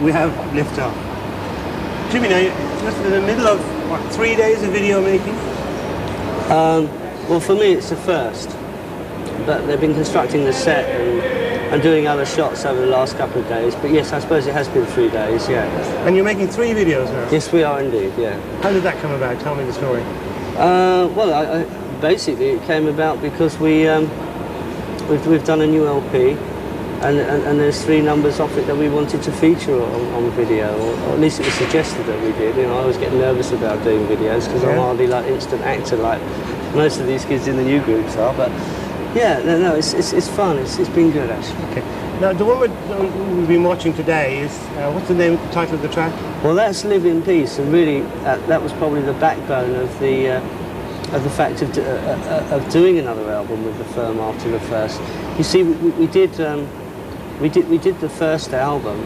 we have liftoff. Jimmy, now you're just in the middle of, what, 3 days of video making? Well, for me it's the first, but they've been constructing the set and doing other shots over the last couple of days. But yes, I suppose it has been 3 days, yeah. And you're making 3 videos now? Yes, we are indeed, yeah. How did that come about? Tell me the story. Well, basically it came about because we've done a new LP, and there's 3 numbers off it that we wanted to feature on video, or at least it was suggested that we did. You know, I always get nervous about doing videos because I'm hardly like instant actor like most of these kids in the new groups are. But yeah, no, it's fun. It's been good actually. Okay. Now the one we've been watching today is what's the title of the track? Well, that's "Live in Peace," and really that was probably the backbone of the fact of doing another album with the firm after the first. You see, we did the first album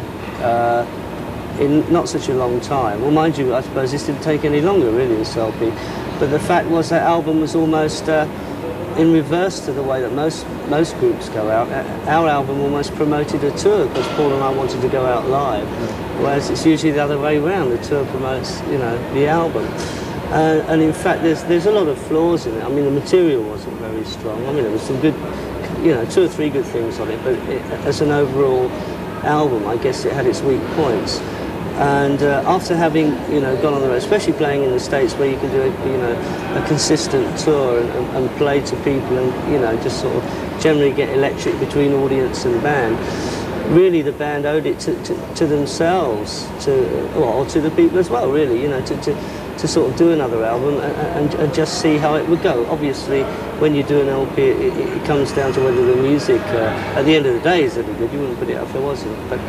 in not such a long time. Well, mind you, I suppose this didn't take any longer, really, this LP. But the fact was that album was almost in reverse to the way that most groups go out. Our album almost promoted a tour because Paul and I wanted to go out live, whereas it's usually the other way around. The tour promotes, you know, the album. And in fact, there's a lot of flaws in it. I mean, the material wasn't very strong. I mean, there was some good, you know, 2 or 3 good things on it, but as an overall album, I guess it had its weak points. And after having, you know, gone on the road, especially playing in the States where you can do, a consistent tour and play to people and, you know, just sort of generally get electric between audience and band, really the band owed it to themselves, or to the people as well, really, you know, to sort of do another album and just see how it would go. Obviously, when you do an LP, it comes down to whether the music, at the end of the day, is any good. You wouldn't put it up if there wasn't. But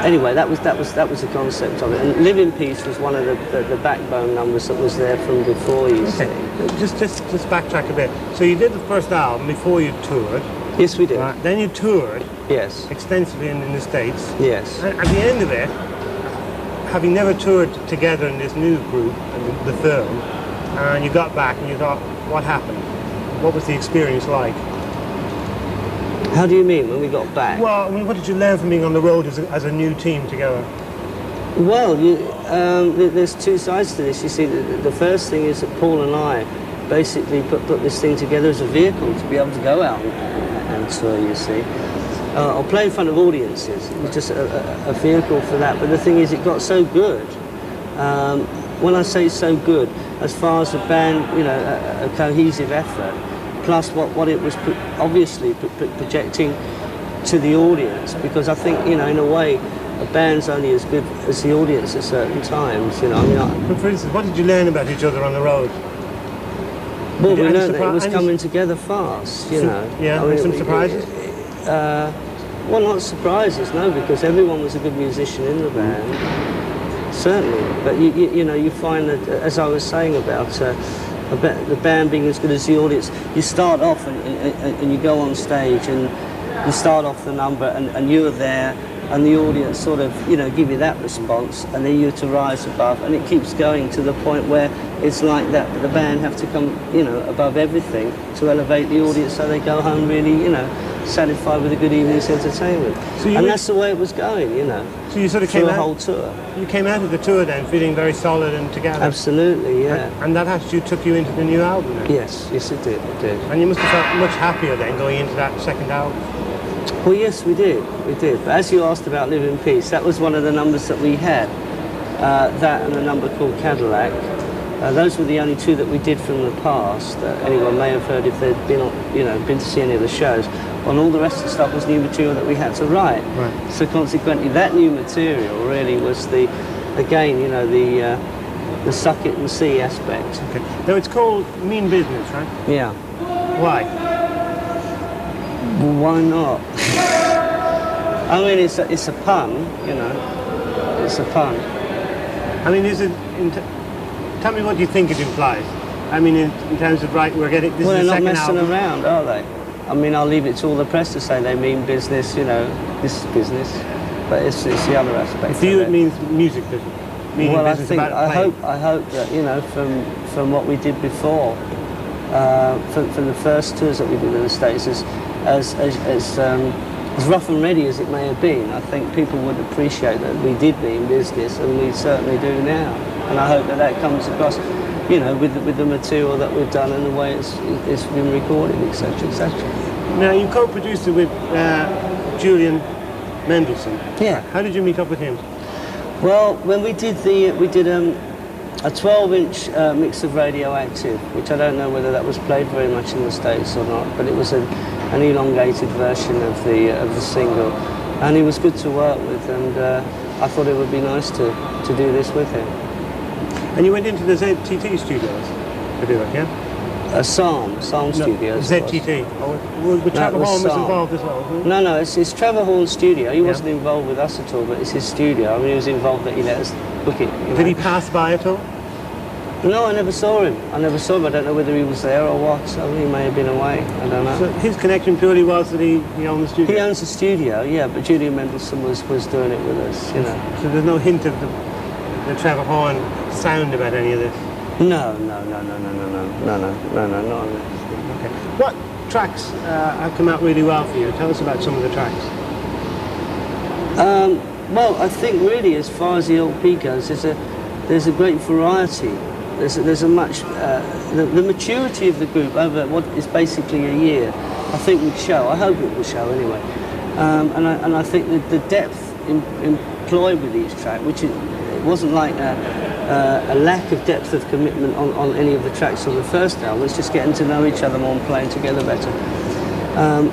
anyway, that was the concept of it. And "Live in Peace" was one of the backbone numbers that was there from before. You see. Just backtrack a bit. So you did the first album before you toured. Yes, we did. Then you toured. Yes. Extensively in the States. Yes. And at the end of it, having never toured together in this new group, the film, and you got back and you thought, what happened? What was the experience like? How do you mean, when we got back? Well, I mean, what did you learn from being on the road as a new team together? Well, there's 2 sides to this. You see, the first thing is that Paul and I basically put this thing together as a vehicle to be able to go out and tour, you see. Or play in front of audiences. It was just a vehicle for that. But the thing is, it got so good. When I say so good, as far as the band, you know, a cohesive effort, plus what it was obviously projecting to the audience. Because I think, you know, in a way, a band's only as good as the audience at certain times. You know, I mean, but for instance, what did you learn about each other on the road? Well, we learned that it was coming together fast. You know. Yeah. I mean, some surprises. Well, not surprises, no, because everyone was a good musician in the band, certainly. But you know, you find that, as I was saying about the band being as good as the audience, you start off and you go on stage and you start off the number and you're there, and the audience sort of, you know, give you that response, and then you're to rise above, and it keeps going to the point where it's like that. The band have to come, you know, above everything to elevate the audience, so they go home really, you know, satisfied with a good evening's entertainment. And that's the way it was going, you know. So you sort of came out, the whole tour. You came out of the tour then feeling very solid and together. Absolutely, yeah. And that attitude took you into the new album then? Yes, it did, And you must have felt much happier then going into that second album. Well, yes, we did. But as you asked about "Live in Peace," that was one of the numbers that we had. That and a number called "Cadillac." Those were the only 2 that we did from the past. Anyone may have heard if they'd been to see any of the shows. And all the rest of the stuff was new material that we had to write. Right. So consequently, that new material really was the suck it and see aspect. Okay. Now it's called "Mean Business," right? Yeah. Why? Well, why not? I mean, it's a pun, you know. It's a pun. I mean, tell me what you think it implies. I mean, in terms of, right, we're getting, this is the second album. Well, they're not messing around, are they? I mean, I'll leave it to all the press to say they mean business, you know, this is business. But it's the other aspect. For you, it means music business. Well, I hope that, you know, from what we did before, from the first tours that we did in the States, as as rough and ready as it may have been, I think people would appreciate that we did mean business, and we certainly do now. And I hope that that comes across, you know, with the material that we've done and the way it's been recorded, etc., etc. Now, you co-produced it with Julian Mendelssohn. Yeah. How did you meet up with him? Well, when we did a 12-inch mix of Radioactive, which I don't know whether that was played very much in the States or not, but it was an elongated version of the single, and he was good to work with, and I thought it would be nice to do this with him. And you went into the ZTT studios to do it, yeah? Psalm Studios. ZTT. Oh, Trevor Horn was involved as well, wasn't he? No, it's Trevor Horn's studio. He wasn't involved with us at all, but it's his studio. I mean, he was involved that he let us book it. You know? Did he pass by at all? No, I never saw him. I don't know whether he was there or what. So he may have been away. I don't know. So his connection purely was that he owned the studio? He owns the studio, yeah, but Julian Mendelssohn was doing it with us, you know. So there's no hint of the Trevor Horn sound about any of this? No, not on this. Okay. What tracks have come out really well for you? Tell us about some of the tracks. Well, I think really, as far as the LP goes, there's a great variety. There's a much the maturity of the group over what is basically a year, I think would show. I hope it will show anyway. And I think that the depth employed with each track, which it wasn't like a lack of depth of commitment on any of the tracks on the first album. It's just getting to know each other more and playing together better.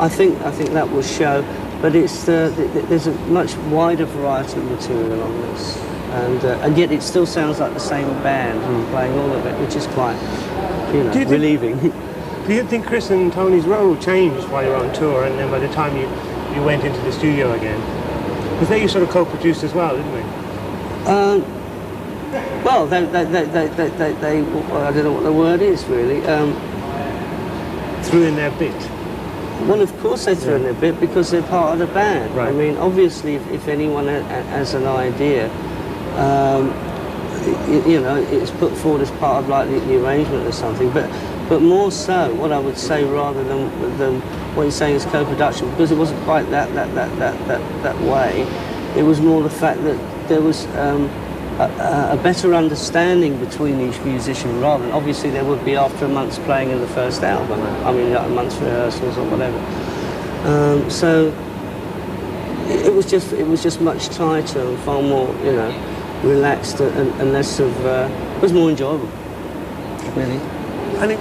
I think that will show, but it's there's a much wider variety of material on this, and yet it still sounds like the same band playing all of it, which is quite, you know, relieving. Do you think Chris and Tony's role changed while you were on tour, and then by the time you went into the studio again? Because they sort of co-produced as well, didn't they? Well, they I don't know what the word is really. Threw in their bit. Well, of course they threw in their bit because they're part of the band. Right. I mean, obviously, if anyone has an idea, you know, it's put forward as part of like the arrangement or something. But more so, what I would say rather than what you're saying is co-production, because it wasn't quite that way. It was more the fact that there was a better understanding between each musician, rather than obviously there would be after a month's playing in the first album. I mean, like a month's rehearsals or whatever. So it was just much tighter and far more, you know, relaxed and less of. It was more enjoyable, really. And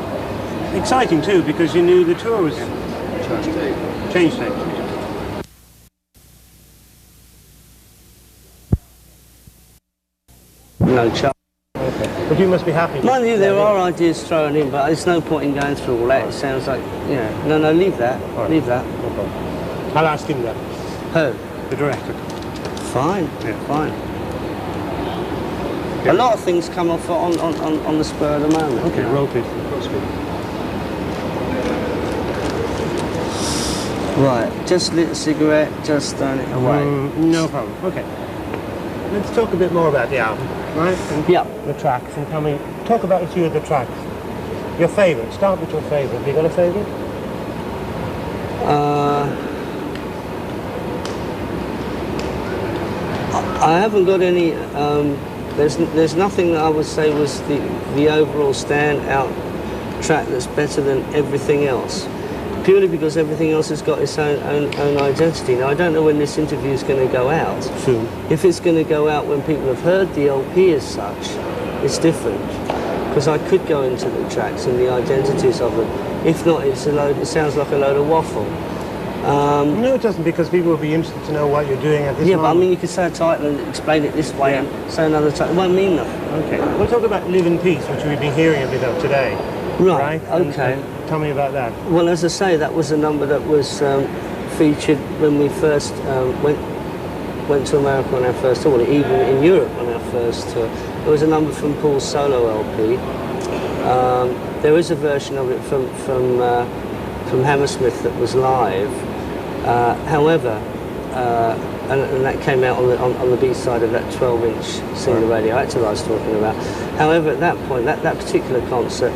exciting too, because you knew the tour was change stage. No chance. Okay. But you must be happy. Mind you, there are ideas thrown in, but there's no point in going through all that. It sounds like, you know, no, leave that. Right. Leave that. No problem. I'll ask him that. Who? The director. Fine. Yeah. Fine. Yeah. A lot of things come off on the spur of the moment. Okay, you know? roll please. Right, just lit a cigarette, just thrown it away. No problem. Okay. Let's talk a bit more about the album, right? And yeah. The tracks, and talk about a few of the tracks. Your favourite. Start with your favourite. Have you got a favourite? I haven't got any. There's nothing that I would say was the overall standout track that's better than everything else. Purely because everything else has got its own identity. Now, I don't know when this interview is going to go out. Soon. If it's going to go out when people have heard the LP as such, it's different. Because I could go into the tracks and the identities of them. If not, it sounds like a load of waffle. No, it doesn't, because people will be interested to know what you're doing at this moment. Yeah, but I mean, you could say a title and explain it this way and say another title. It won't mean nothing. Okay. We'll talk about Live in Peace, which we've been hearing a bit of today. Right, okay. And tell me about that. Well, as I say, that was a number that was featured when we first went to America on our first tour, even in Europe on our first tour. There was a number from Paul's solo LP. There is a version of it from Hammersmith that was live. However, and that came out on the B side of that 12-inch single Radioactive I was talking about. However, at that point, that particular concert,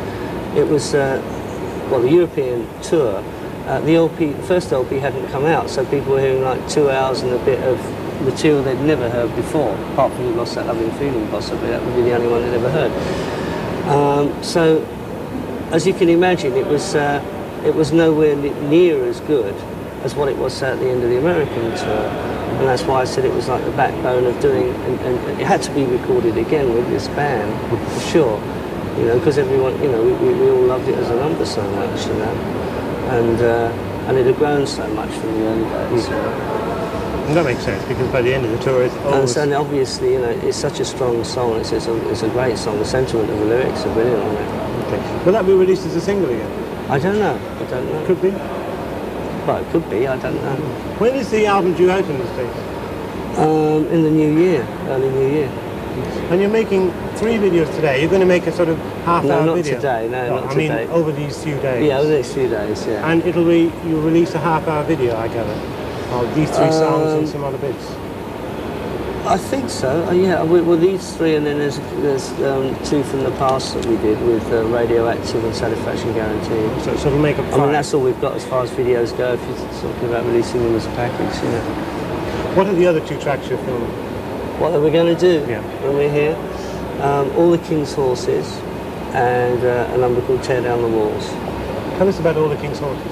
it was, well, the European tour the LP, first LP hadn't come out, so people were hearing like 2 hours and a bit of material they'd never heard before, apart from You Lost That Loving Feeling, possibly. That would be the only one they'd ever heard. So, as you can imagine, it was nowhere near as good as what it was at the end of the American tour. And that's why I said it was like the backbone of doing, and it had to be recorded again with this band, for sure. You know, because everyone, you know, we all loved it as a number so much, you know. And it had grown so much from the early days. And that makes sense, because by the end of the tour, it's always... And obviously, you know, it's such a strong song. It's a great song. The sentiment of the lyrics are brilliant on it. Okay. Will that be released as a single again? I don't know. Could be. Well, it could be. I don't know. When is the album due out in the States? In the new year, early new year. And you're making 3 videos today. You're going to make a sort of half-hour video? Today. No, not today. I mean, over these few days. Yeah, over the next few days. Yeah. And you'll release a half-hour video, I gather, of these 3 songs and some other bits. I think so. Yeah. Well, these 3, and then there's 2 from the past that we did with Radioactive and Satisfaction Guaranteed. So it'll make up 5. I mean, that's all we've got as far as videos go. If you're talking about releasing them as a package, yeah. What are the other 2 tracks you're filming? What are we going to do when we're here? All the King's Horses and a number called Tear Down the Walls. Tell us about All the King's Horses.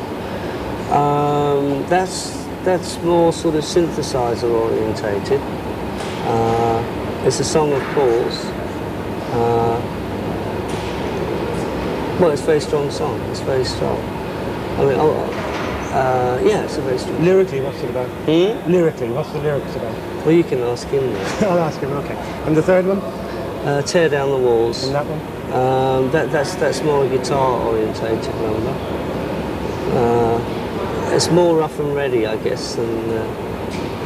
That's more sort of synthesizer orientated. It's a song of Paul's. Well, it's a very strong song. It's very strong. I mean, yeah, it's a very strong. Lyrically, what's it about? Lyrically, what's the lyrics about? Well, you can ask him that. I'll ask him, okay. And the third one? Tear Down the Walls. And that one? That's more a guitar-orientated number. It's more rough and ready, I guess, than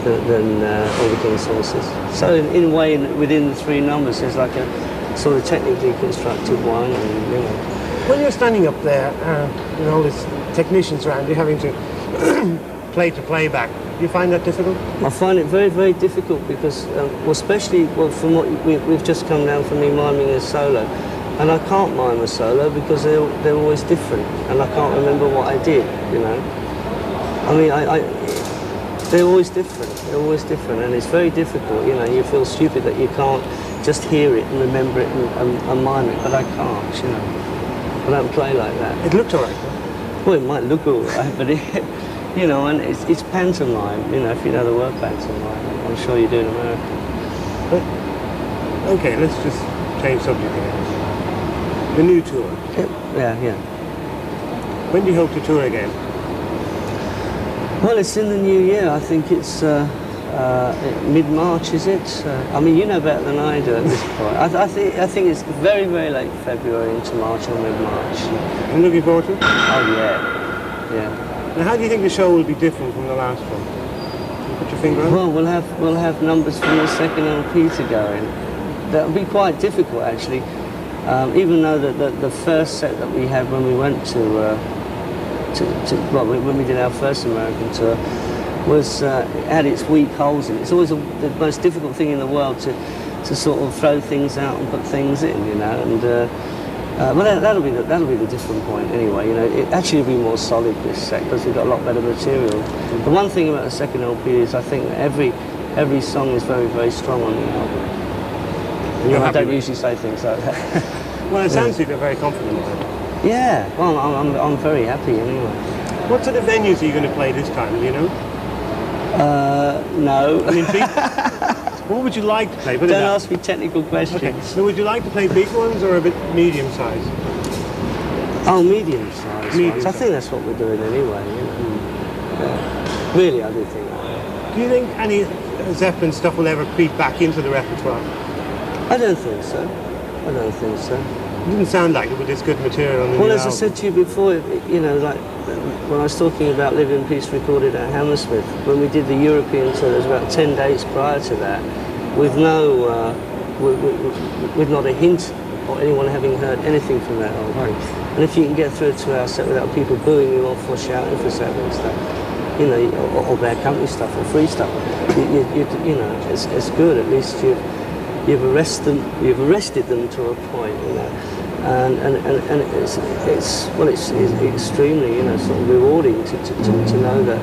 All the King's Horses. So in a way, within the 3 numbers, there's like a sort of technically constructed one. And, you know. When you're standing up there, and all these technicians around, you're having to play to playback. Do you find that difficult? I find it very, very difficult because, especially from what we've just come down from me miming a solo, and I can't mime a solo because they're always different, and I can't remember what I did. You know, I mean, they're always different. They're always different, and it's very difficult. You know, you feel stupid that you can't just hear it and remember it and mime it, but I can't. You know, I don't play like that. It looked alright. Well, it might look all right, but you know, and it's pantomime, you know, if you know the word pantomime. I'm sure you do in America. Okay, let's just change subject again. The new tour. Yeah. When do you hope to tour again? Well, it's in the new year. I think it's mid-March, is it? I mean, you know better than I do at this point. I think it's very, very late February into March or mid-March. I'm looking forward to it? Oh, yeah. Now, how do you think the show will be different from the last one? Can you put your finger on it? Well, we'll have numbers from the second LP to go in. That'll be quite difficult, actually. Even though the first set that we had when we went when we did our first American tour was had its weak holes in it. It's always the most difficult thing in the world to sort of throw things out and put things in, you know. And well, that'll be the different point anyway. You know, it actually will be more solid this set because we've got a lot better material. The one thing about the second LP is I think that every song is very, very strong on the album. And I don't usually say things like that. Well, it sounds like you're very confident about it. Yeah, well, I'm very happy anyway. What sort of venues are you going to play this time, do you know? No. I mean, what would you like to play? Don't ask me technical questions. Okay. So would you like to play big ones or a bit medium size? Oh, medium size. I think that's what we're doing anyway. You know? Yeah. Really, I do think that. Do you think any Zeppelin stuff will ever creep back into the repertoire? I don't think so. I don't think so. It didn't sound like it with this good material on the Well, new as album. I said to you before, you know, like when I was talking about Live in Peace recorded at Hammersmith, when we did the European tour, there was about 10 dates prior to that, with no, with not a hint or anyone having heard anything from that album. Right. And if you can get through a 2-hour set without people booing you off or shouting for Zeppelin stuff, you know, or bad company stuff or free stuff, you know, it's good. At least you've arrested them to a point, you know. and it's extremely, you know, sort of rewarding to know that,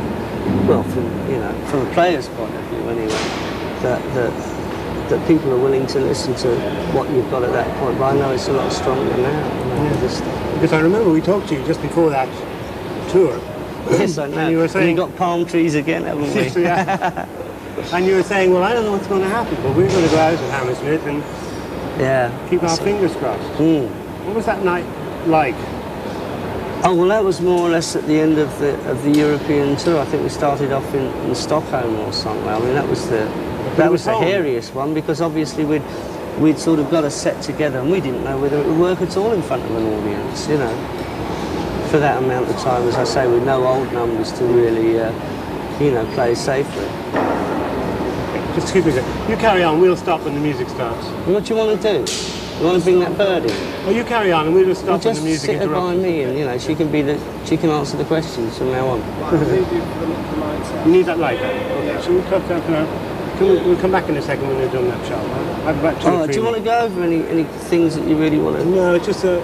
well, from a player's point of view anyway, that people are willing to listen to what you've got at that point. But I know it's a lot stronger now. Because I remember we talked to you just before that tour. Yes, I know. And you were saying, we've got palm trees again, haven't we? Yeah. And you were saying, well, I don't know what's going to happen, but we're going to go out with Hammersmith and keep our fingers crossed. What was that night like? Oh, well, that was more or less at the end of the European tour. I think we started off in Stockholm or somewhere. I mean, that was the hairiest one, because obviously we'd sort of got a set together and we didn't know whether it would work at all in front of an audience, you know, for that amount of time, as I say, with no old numbers to really, you know, play safely. Just excuse me, sir. You carry on, we'll stop when the music starts. What do you want to do? You want to bring that bird in? Well, you carry on and we'll just stop when the music interrupts. Just sit her by me and, you know, she can answer the questions from now on. You need that light? Okay, so we'll come back in a second when they're done that shot. I've about 2 or 3 do you want to go over any things that you really want to... No, it's just a...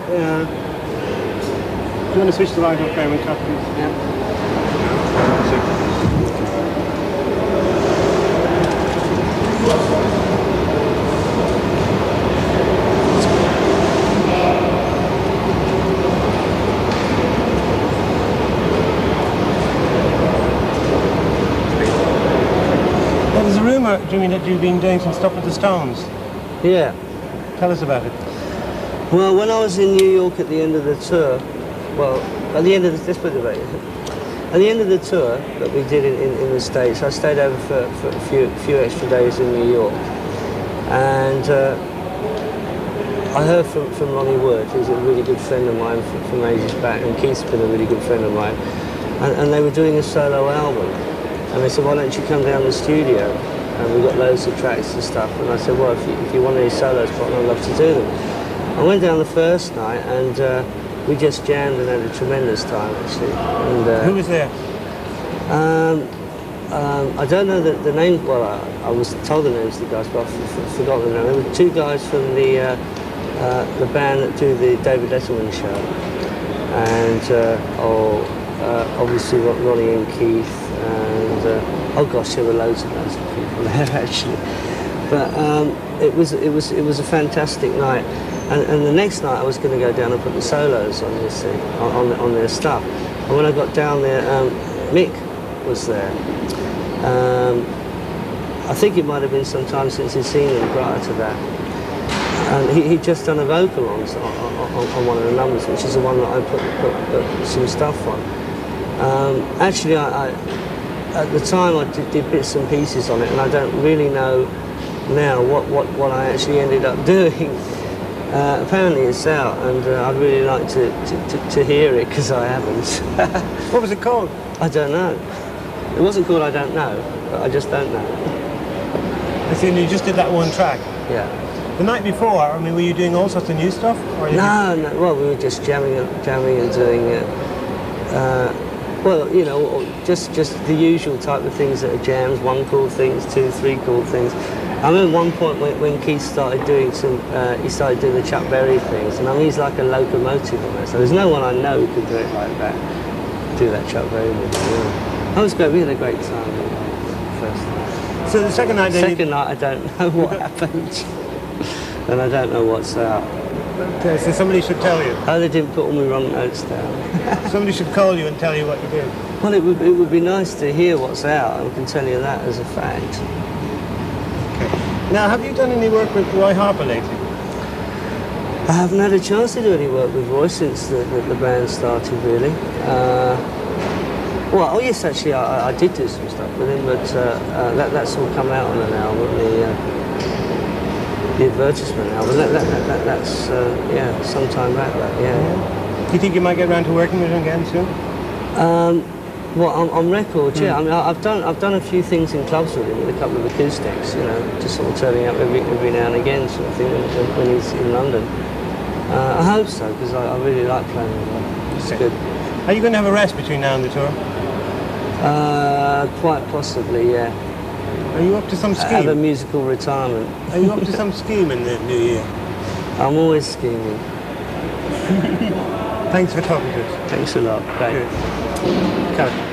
do you want to switch the light off there and cut, please? Yeah. Jimmy, that you've been doing some stuff with the Stones. Yeah. Tell us about it. Well, when I was in New York at the end of the tour, at the end of the tour that we did in the States, I stayed over for a few extra days in New York, and I heard from Ronnie Wood, who's a really good friend of mine from ages back, and Keith's been a really good friend of mine, and they were doing a solo album, and they said, why don't you come down to the studio? And we got loads of tracks and stuff, and I said, well, if you want any solos, I'd love to do them. I went down the first night, and we just jammed and had a tremendous time, actually. And, who was there? I don't know the name. Well, I was told the names of the guys, but I've forgotten the name. There were 2 guys from the band that do the David Letterman show, and obviously Ronnie and Keith, and oh gosh, there were loads of people there actually. But it was a fantastic night, and the next night I was going to go down and put the solos on this thing, on their stuff. And when I got down there, Mick was there. I think it might have been some time since he'd seen them prior to that. And he'd just done a vocal on one of the numbers, which is the one that I put some stuff on. Actually, at the time I did bits and pieces on it, and I don't really know now what I actually ended up doing. Apparently it's out, and I'd really like to hear it, because I haven't. What was it called? I don't know. It wasn't called I Don't Know, but I just don't know. I see, you just did that one track? Yeah. The night before, I mean, were you doing all sorts of new stuff? Or no, well, we were just jamming and doing it. Well, you know, just the usual type of things that are jams, 1 chord things, 2, 3 chord things. I remember one point when Keith started doing he started doing the Chuck Berry things, and I mean, he's like a locomotive on that, so there's no one I know who could do it like that, do that Chuck Berry with. That was great, we had a great time the first night. So the second night then... Second night, I don't know what happened, and I don't know what's out. Okay, so somebody should tell you. Oh, they didn't put all my wrong notes down. Somebody should call you and tell you what you did. Well, it would be nice to hear what's out, and I can tell you that as a fact. Okay. Now, have you done any work with Roy Harper lately? I haven't had a chance to do any work with Roy since the band started, really. Well, oh yes, actually, I did do some stuff with him, but that's all come out on an album, the advertisement album. That's yeah, some time back. Yeah. Do you think you might get around to working with him again soon? Well, on record, yeah. I mean, I've done a few things in clubs with him, with a couple of acoustics, you know, just sort of turning up every now and again, sort of thing, when he's in London. I hope so, because I really like playing with him. It's good. Are you going to have a rest between now and the tour? Quite possibly, yeah. Are you up to some scheme? Have a musical retirement. Are you up to some scheme in the new year? I'm always scheming. Thanks for talking to us. Thanks a lot. Great. Good. Carry on.